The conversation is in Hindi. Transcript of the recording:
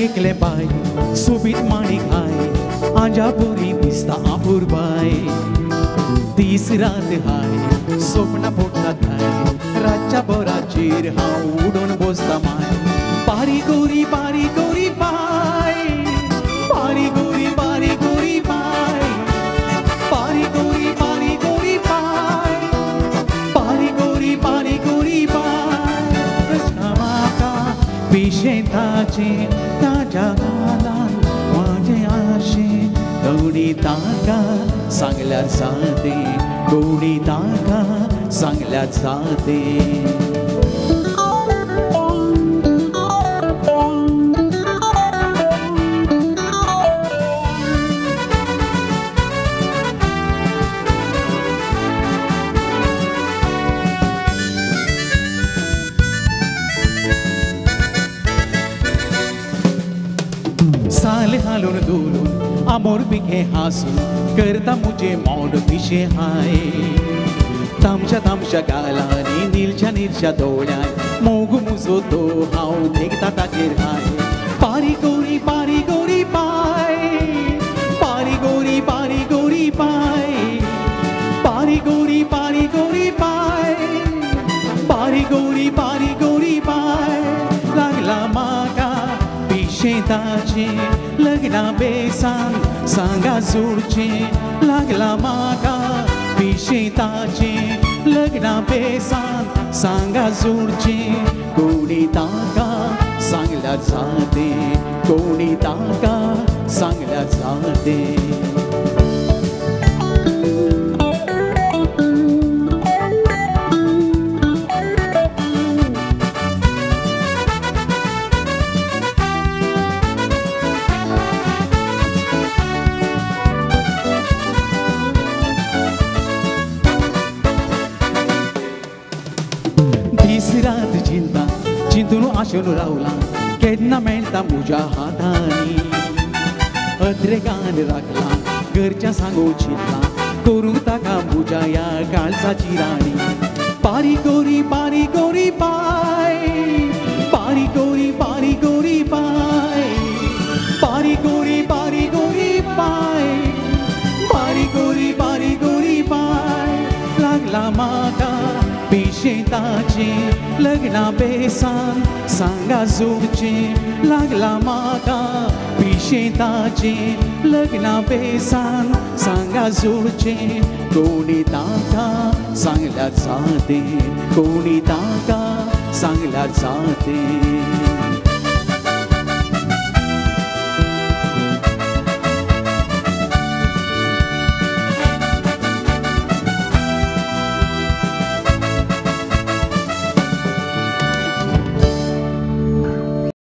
एकले बाय सोबीत माणिक हाय आंजापुरी दिसता आपूरबाय तीस रात हाय स्वप्न पोटात हाय रातच्या बोराचेर हांव उडून बसता माय बारी गोरी बाय बारी गोरी बाय बारी गोरी बाय बारी गोरी बाय म्हाका पिशेंताचे ताज्या गालान माझे आशे कोणी ताका सांगल्यार जाते कोणी ताका सांगल्यार जाते साल हालून दोलून आमोर बिखे हासून करता मुझे मौन पिशे हाय तामच्या गालांनी नीलच्या दोळ्यान मोग मुजो तो हांव देखता ताचेर हाय बारी गोरी बाय बारी गोरी बाय बारी गोरी बाय बारी गोरी बाय लागला म्हाका पिशेंताचे लग्ना बेसान सांगा जोडचे लागला म्हाका पिशेंताचे लग्ना बेसान सांगा जोडचे कोणी ताका सांगल्यार जाते कोणी ताका सांगल्यार जाते रात चिंता चिंतून आशेन रावला केन्ना मेळटा म्हज्या हातांनी अद्रेकान राखला घरच्या सांगो चिंतला करूंक ताका म्हज्या ह्या काळजाची राणी बारी गोरी बाय बारी गोरी बाय बारी गोरी बाय बारी गोरी बाय लागला म्हाका पिशेंताचे लग्ना बेसान सांगा जोडचे लागला म्हाका पिशेंताचे लग्ना बेसान सांगा जोडचे कोणी ताका सांगल्यार जाते कोणी ताका सांगल्यार जाते